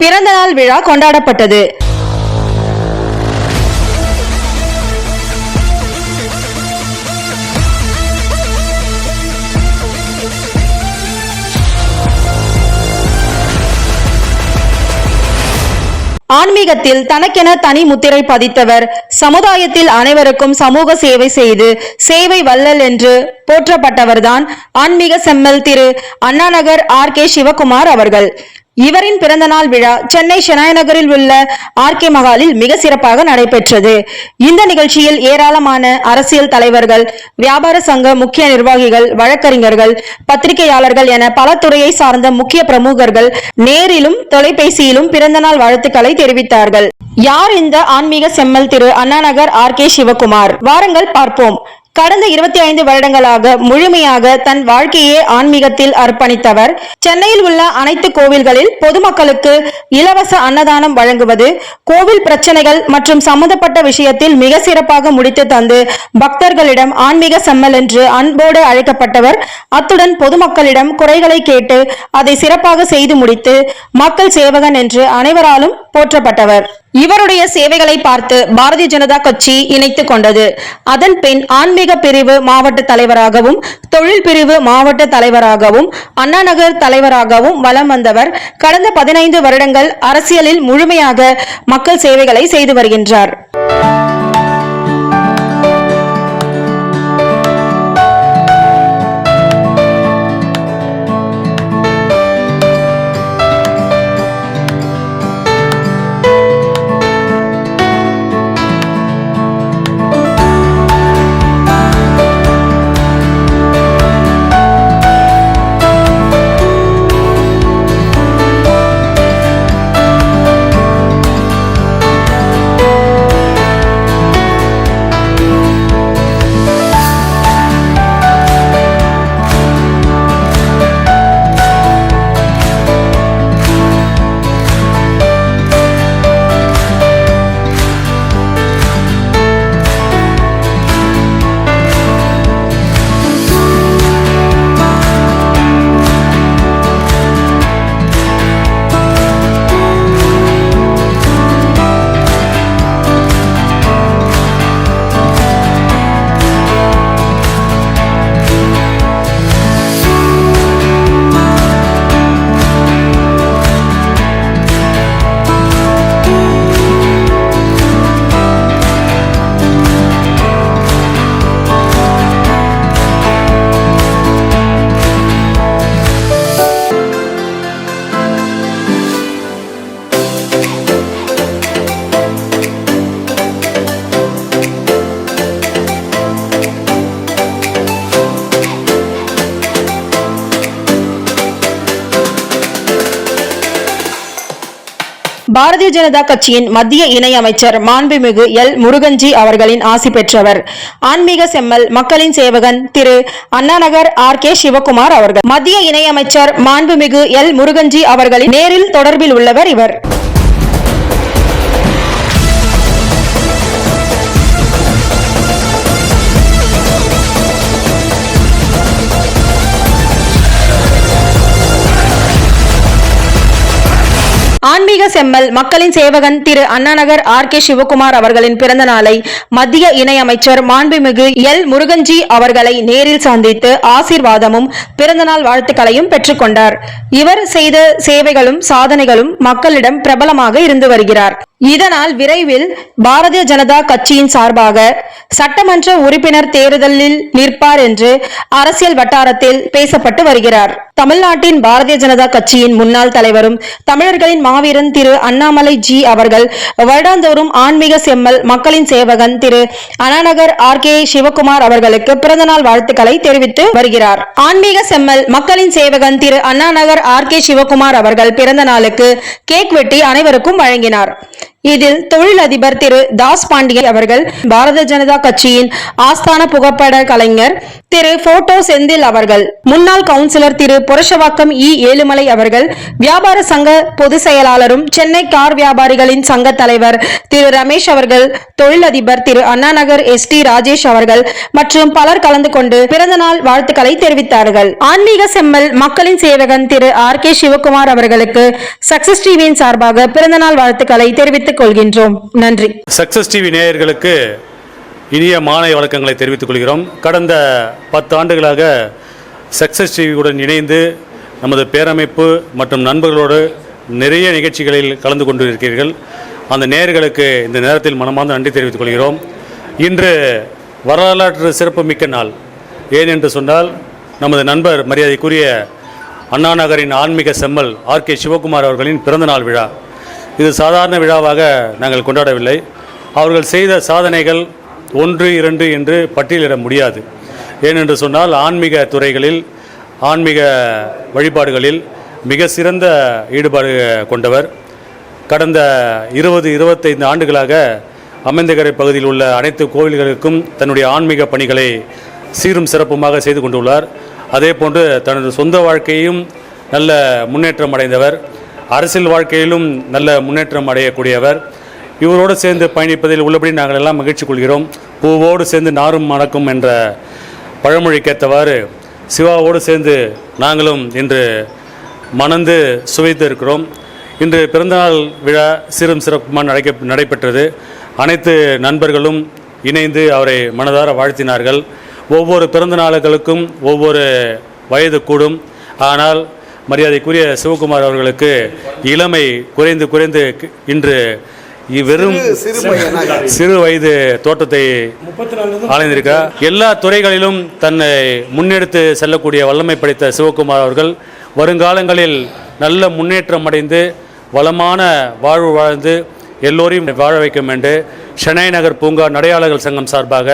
பிறந்தநாள் விழா கொண்டாடப்பட்டது. ஆன்மீகத்தில் தனக்கென தனி முத்திரை பதித்தவர். சமுதாயத்தில் அனைவருக்கும் சமூக சேவை செய்து சேவை வள்ளல் என்று போற்றப்பட்டவர்தான் ஆன்மீக செம்மல் திரு அண்ணாநகர் ஆர்.கே. சிவகுமார் அவர்கள். இவரின் பிறந்தநாள் விழா சென்னை ஷெனாய் நகரில் உள்ள ஆர்.கே. மகாலில் மிக சிறப்பாக நடைபெற்றது. இந்த நிகழ்ச்சியில் ஏராளமான அரசியல் தலைவர்கள், வியாபார சங்க முக்கிய நிர்வாகிகள், வழக்கறிஞர்கள், பத்திரிகையாளர்கள் என பல துறையை சார்ந்த முக்கிய பிரமுகர்கள் நேரிலும் தொலைபேசியிலும் பிறந்தநாள் வாழ்த்துக்களை தெரிவித்தார்கள். யார் இந்த ஆன்மீக செம்மல் திரு அண்ணாநகர் ஆர்.கே. சிவகுமார்? வாருங்கள் பார்ப்போம். கடந்த 25 வருடங்களாக முழுமையாக தன் வாழ்க்கையே ஆன்மீகத்தில் அர்ப்பணித்தவர். சென்னையில் உள்ள அனைத்து கோவில்களில் பொதுமக்களுக்கு இலவச அன்னதானம் வழங்குவது, கோவில் பிரச்சனைகள் மற்றும் சம்பந்தப்பட்ட விஷயத்தில் மிக சிறப்பாக முடித்து தந்து பக்தர்களிடம் ஆன்மீக செம்மல் என்று அன்போடு அழைக்கப்பட்டவர். அத்துடன் பொதுமக்களிடம் குறைகளை கேட்டு அதை சிறப்பாக செய்து முடித்து மக்கள் சேவகன் என்று அனைவராலும் போற்றப்பட்டவர். இவருடைய சேவைகளை பார்த்து பாரதிய ஜனதா கட்சி இணைத்துக் கொண்டது. அதன் பின் ஆன்மீக பிரிவு மாவட்ட தலைவராகவும், தொழில் பிரிவு மாவட்ட தலைவராகவும், அண்ணாநகர் தலைவராகவும் வலம் வந்தவர். கடந்த 15 வருடங்கள் அரசியலில் முழுமையாக மக்கள் சேவைகளை செய்து வருகின்றார். பாரதிய ஜனதா கட்சியின் மத்திய இணை அமைச்சர் மாண்புமிகு எல். முருகன்ஜி அவர்களின் ஆசி பெற்றவர். ஆன்மீக செம்மல் மக்களின் சேவகன் திரு அண்ணாநகர் ஆர்.கே. சிவகுமார் அவர்கள். மத்திய இணை அமைச்சர் மாண்புமிகு எல். முருகன்ஜி அவர்களின் நேரில் தொடர்பில் உள்ளவர் இவர். ஆன்மீக செம்மல் மக்களின் சேவகன் திரு அண்ணாநகர் ஆர்.கே. சிவகுமார் அவர்களின் பிறந்த நாளை மத்திய இணை அமைச்சர் மாண்புமிகு எல். முருகன்ஜி அவர்களை நேரில் சந்தித்து ஆசீர்வாதமும் பிறந்தநாள் வாழ்த்துக்களையும் பெற்றுக் கொண்டார். இவர் செய்த சேவைகளும் சாதனைகளும் மக்களிடம் பிரபலமாக இருந்து வருகிறார். இதனால் விரைவில் பாரதிய ஜனதா கட்சியின் சார்பாக சட்டமன்ற உறுப்பினர் தேர்தலில் நிற்பார் என்று அரசியல் வட்டாரத்தில் பேசப்பட்டு வருகிறார். தமிழ்நாட்டின் பாரதிய ஜனதா கட்சியின் முன்னாள் தலைவரும் தமிழர்களின் மாவீரன் திரு அண்ணாமலை ஜி அவர்கள் வருடாந்தோறும் ஆன்மீக செம்மல் மக்களின் சேவகன் திரு அண்ணாநகர் ஆர்.கே. சிவகுமார் அவர்களுக்கு பிறந்தநாள் வாழ்த்துக்களை தெரிவித்து வருகிறார். ஆன்மீக செம்மல் மக்களின் சேவகன் திரு அண்ணாநகர் ஆர்.கே. சிவகுமார் அவர்கள் பிறந்த நாளுக்கு கேக் வெட்டி அனைவருக்கும் வழங்கினார். இதில் தொழிலதிபர் திரு தாஸ் பாண்டியன் அவர்கள், பாரத ஜனதா கட்சியின் ஆஸ்தான புகைப்பட கலைஞர் திரு போட்டோ செந்தில் அவர்கள், முன்னாள் கவுன்சிலர் திரு புரஷவாக்கம் ஏழுமலை அவர்கள், வியாபார சங்க பொதுச் செயலாளரும் சென்னை கார் வியாபாரிகளின் சங்க தலைவர் திரு ரமேஷ் அவர்கள், தொழிலதிபர் திரு அண்ணாநகர் ST ராஜேஷ் அவர்கள் மற்றும் பலர் கலந்து கொண்டு பிறந்தநாள் வாழ்த்துக்களை தெரிவித்தார்கள். ஆன்மீக செம்மல் மக்களின் சேவகன் திரு RK சிவகுமார் அவர்களுக்கு சக்சஸ் டிவியின் சார்பாக பிறந்தநாள் வாழ்த்துக்களை தெரிவித்துக் கொள்கின்றோம். நன்றி. சக்சஸ் டிவி நேயர்களுக்கு இனிய மாலை வணக்கங்களை தெரிவித்துக் கொள்கிறோம். கடந்த 10 ஆண்டுகளாக சக்சஸ் டிவியுடன் இணைந்து நமது பேரமைப்பு மற்றும் நண்பர்களோடு நிறைய நிகழ்ச்சிகளில் கலந்து கொண்டு இருக்கிறீர்கள். அந்த நேயர்களுக்கு இந்த நேரத்தில் மனமார்ந்த நன்றி தெரிவித்துக் கொள்கிறோம். இன்று வரலாற்று சிறப்பு மிக்க நாள். ஏன் என்று சொன்னால், நமது நண்பர் மரியாதைக்குரிய அண்ணா நகரின் ஆன்மீக செம்மல் RK சிவகுமார் அவர்களின் பிறந்தநாள் விழா. இது சாதாரண விழாவாக நாங்கள் கொண்டாடவில்லை. அவர்கள் செய்த சாதனைகள் 1, 2 என்று பட்டியலிட முடியாது. ஏனென்று சொன்னால், ஆன்மீக துறைகளில், ஆன்மீக வழிபாடுகளில் மிக சிறந்த ஈடுபாடு கொண்டவர். கடந்த 20-25 ஆண்டுகளாக அமைந்தகரை பகுதியில் உள்ள அனைத்து கோவில்களுக்கும் தன்னுடைய ஆன்மீக பணிகளை சீரும் சிறப்புமாக செய்து கொண்டுள்ளார். அதே போன்று தனது சொந்த வாழ்க்கையும் நல்ல முன்னேற்றம் அடைந்தவர். அரசியல் வாழ்க்கையிலும் நல்ல முன்னேற்றம் அடையக்கூடியவர். இவரோடு சேர்ந்து பயணிப்பதில் உள்ளபடி நாங்கள் எல்லாம் மகிழ்ச்சி கொள்கிறோம். பூவோடு சேர்ந்து நாரும் மணக்கும் என்ற பழமொழிக்கேற்றவாறு சிவாவோடு சேர்ந்து நாங்களும் இன்று மணந்து சுவைத்து இருக்கிறோம். இன்று பிறந்தநாள் விழா சீரும் சிறப்புமாக நடைபெற்றது. அனைத்து நண்பர்களும் இணைந்து அவரை மனதார வாழ்த்தினார்கள். ஒவ்வொரு பிறந்த நாளுகளுக்கும் ஒவ்வொரு வயது கூடும். ஆனால் மரியாதைக்குரிய சிவகுமார் அவர்களுக்கு இளமை குறைந்து இன்று வெறும் சிறு வயது தோட்டத்தை அடைந்திருக்கிறார். எல்லா துறைகளிலும் தன்னை முன்னெடுத்து செல்லக்கூடிய வல்லமை படைத்த சிவகுமார் அவர்கள் வருங்காலங்களில் நல்ல முன்னேற்றம் அடைந்து வளமான வாழ்வு வாழ்ந்து எல்லோரையும் வாழ வைக்கும் என்று சென்னை நகர் பூங்கா நடையாளர்கள் சங்கம் சார்பாக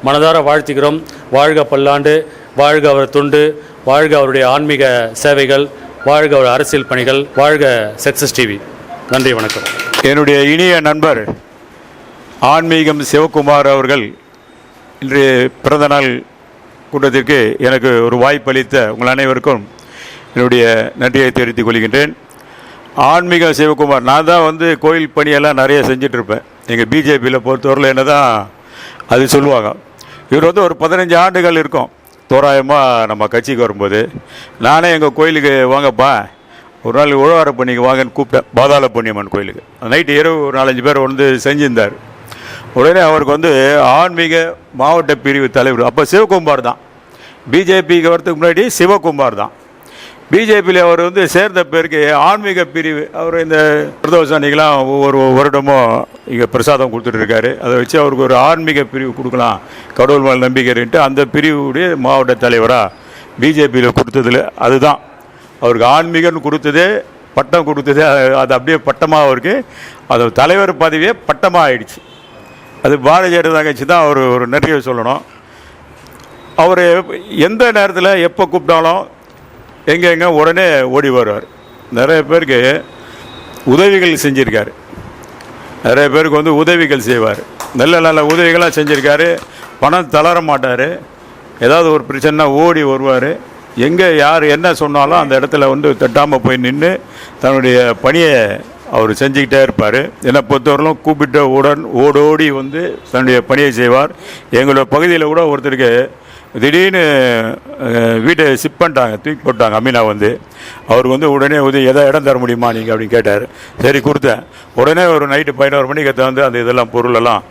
மனதார வாழ்த்துகிறோம். வாழ்க பல்லாண்டு, வாழ்க அவர் தொண்டு, வாழ்க அவருடைய ஆன்மீக சேவைகள், வாழ்க அவர் அரசியல் பணிகள், வாழ்க சக்சஸ் டிவி. நன்றி, வணக்கம். என்னுடைய இனிய நண்பர் ஆன்மீகம் சிவகுமார் அவர்கள் இன்று பிறந்தநாள் கூட்டத்திற்கு எனக்கு ஒரு வாய்ப்பளித்த உங்கள் அனைவருக்கும் என்னுடைய நன்றியை தெரிவித்துக் கொள்கின்றேன். ஆன்மீக சிவகுமார், நான் தான் கோயில் பணியெல்லாம் நிறைய செஞ்சிட்ருப்பேன். எங்கள் பிஜேபியில் பொறுத்தவரையில் என்ன தான் அது சொல்லுவாங்க. இவர் ஒரு 15 ஆண்டுகள் இருக்கும் தோராயமாக நம்ம கட்சிக்கு வரும்போது. நானே எங்கள் கோயிலுக்கு வாங்கப்பா, ஒரு நாள் உழவார பண்ணிக்கு வாங்கன்னு கூப்பிட்டேன். பாதாள புண்ணியம்மன் கோயிலுக்கு நைட்டு இரவு ஒரு 4-5 பேர் செஞ்சிருந்தார். உடனே அவருக்கு ஆன்மீக மாவட்ட பிரிவு தலைவர் அப்போ சிவகுமார் தான். பிஜேபிக்கு வரதுக்கு முன்னாடி சிவகுமார் தான். பிஜேபியில் அவர் சேர்ந்த பேருக்கு ஆன்மீக பிரிவு, அவர் இந்த பிரதோஷானிக்கெலாம் ஒவ்வொரு வருடமும் இங்கே பிரசாதம் கொடுத்துட்ருக்காரு. அதை வச்சு அவருக்கு ஒரு ஆன்மீக பிரிவு கொடுக்கலாம், கடவுள் மேல் நம்பிக்கைன்ட்டு அந்த பிரிவுடைய மாவட்ட தலைவராக பிஜேபியில் கொடுத்ததில் அதுதான் அவருக்கு ஆன்மீகன்னு கொடுத்ததே, பட்டம் கொடுத்ததே. அது அப்படியே பட்டமாக அவருக்கு அது தலைவர் பதவியே பட்டமாக ஆயிடுச்சு. அது பாரதிய ஜனதா கட்சி தான் அவர் ஒரு நன்றியை சொல்லணும். அவர் எந்த நேரத்தில் எப்போ கூப்பிட்டாலும் எங்கே உடனே ஓடி வருவார். நிறைய பேருக்கு உதவிகள் செஞ்சுருக்காரு. நிறைய பேருக்கு உதவிகள் செய்வார். நல்ல உதவிகளாக செஞ்சுருக்காரு. பணம் தளர மாட்டார். ஏதாவது ஒரு பிரச்சனைனா ஓடி வருவார். எங்கே யார் என்ன சொன்னாலும் அந்த இடத்துல தட்டாமல் போய் நின்று தன்னுடைய பணியை அவர் செஞ்சுக்கிட்டே இருப்பார். என்னை பொறுத்தவரையிலும் கூப்பிட்ட ஓடோடி தன்னுடைய பணியை செய்வார். எங்களோட பகுதியில் கூட ஒருத்தருக்கு திடீர்னு வீட்டை ஷிஃப்ட் பண்ணிட்டாங்க, தூக்கி போட்டாங்க. அமீனா அவருக்கு உடனே எதை இடம் தர முடியுமா நீங்கள் அப்படின்னு கேட்டார். சரி கொடுத்தேன். உடனே ஒரு நைட்டு 11 மணிக்கு அந்த இதெல்லாம் பொருளெல்லாம்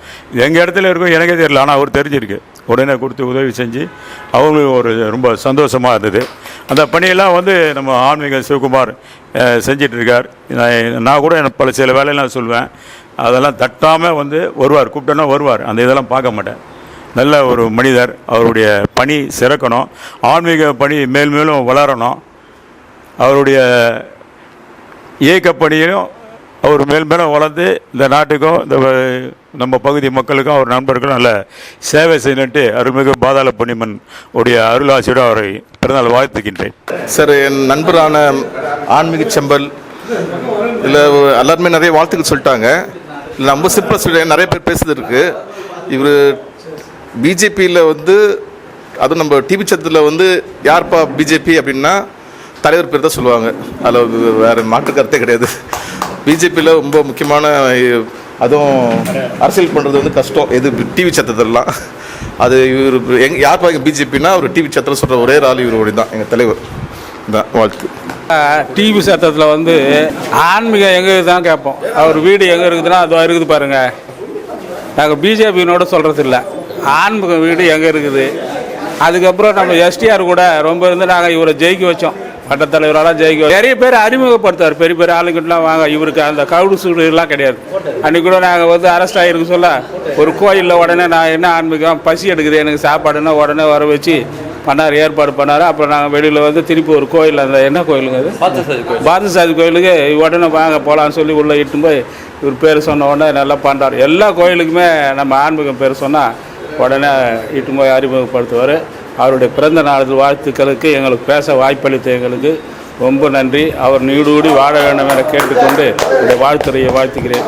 எங்கள் இடத்துல இருக்கும், எனக்கே தெரியல, ஆனால் அவர் தெரிஞ்சிருக்கு. உடனே கொடுத்து உதவி செஞ்சு அவங்களுக்கு ஒரு ரொம்ப சந்தோஷமாக இருந்தது. அந்த பணியெல்லாம் நம்ம ஆன்மீக சிவகுமார் செஞ்சிட்ருக்கார். நான் கூட எனக்கு பல சில வேலையெல்லாம் சொல்லுவேன். அதெல்லாம் தட்டாமல் வருவார். கூப்பிட்டோன்னா வருவார். அந்த இதெல்லாம் பார்க்க மாட்டேன். நல்ல ஒரு மனிதர். அவருடைய பணி சிறக்கணும், ஆன்மீக பணி மேலும் வளரணும். அவருடைய இயக்க பணியிலும் அவர் மேலும் வளர்ந்து இந்த நாட்டுக்கும் இந்த நம்ம பகுதி மக்களுக்கும் அவர் நண்பர்களுக்கும் நல்ல சேவை செய்யணுன்ட்டு அருள்மிகு பாதாள புண்ணியம்மன் உடைய அருளாசியோடு அவரை பிறந்தநாள் வாழ்த்துக்கின்றேன். சார், என் நண்பரான ஆன்மீக செம்பல் இல்லை எல்லாருமே நிறைய வாழ்த்துக்கள் சொல்லிட்டாங்க. இல்லை ரொம்ப சிம்பிளாக சொல்லி நிறைய பேர் பேசுறது இருக்குது. இவர் பிஜேபியில் வந்து அதுவும் நம்ம டிவி சத்தில் வந்து யார்ப்பா பிஜேபி அப்படின்னா தலைவர் பேர் தான் சொல்லுவாங்க. அதில் வேறு மாற்று கருத்தே கிடையாது. பிஜேபியில் ரொம்ப முக்கியமான அதுவும் அரசியல் பண்ணுறது வந்து கஷ்டம். எது டிவி சத்தத்திலலாம் அது இவர் யார்ப்பா எங்கள் பிஜேபின்னா அவர் டிவி சத்தில் சொல்கிற ஒரே ஆள் இவருடைய தான் எங்கள் தலைவர் தான். வாழ்த்து. டிவி சத்தத்தில் வந்து ஆன்மீகம் எங்கே தான் கேட்போம். அவர் வீடு எங்கே இருக்குதுன்னா அது இருக்குது பாருங்கள். நாங்கள் பிஜேபியினோட சொல்கிறது இல்லை, ஆன்மீகம் வீடு எங்கே இருக்குது. அதுக்கப்புறம் நம்ம எஸ்டிஆர் கூட ரொம்ப இருந்து நாங்கள் இவரை ஜெயிக்க வச்சோம். பட்டத்தலைவரெல்லாம் ஜெயிக்க நிறைய பேர் அறிமுகப்படுத்துவார். பெரிய பெரிய ஆளுங்கிட்டலாம் வாங்க, இவருக்கு அந்த கவுடு சூடுலாம் கிடையாது. அன்றைக்கி கூட நாங்கள் வந்து அரெஸ்ட் ஆகிருக்கு சொல்ல ஒரு கோயிலில் உடனே நான் என்ன ஆன்மீகம் பசி எடுக்குது எனக்கு சாப்பாடுன்னா உடனே வர வச்சு பண்ணார், ஏற்பாடு பண்ணார். அப்புறம் நாங்கள் வெளியில் வந்து திருப்பி ஒரு கோயில், அந்த என்ன கோயிலுங்க அது பார்த்தசாதி கோயிலுக்கு உடனே வாங்க போகலான்னு சொல்லி உள்ளே இட்டு போய் இவர் பேர் சொன்ன உடனே நல்லா பண்ணுறார். எல்லா கோயிலுக்குமே நம்ம ஆன்மீகம் பேர் சொன்னால் உடனே இட்டு போய் அறிமுகப்படுத்துவார். அவருடைய பிறந்த நாள் வாழ்த்துக்களுக்கு எங்களுக்கு பேச வாய்ப்பளித்த எங்களுக்கு ரொம்ப நன்றி. அவர் நீடூடி வாழ வேண்டும் என கேட்டுக்கொண்டு இந்த வாழ்த்துறையை வாழ்த்துக்கிறேன்.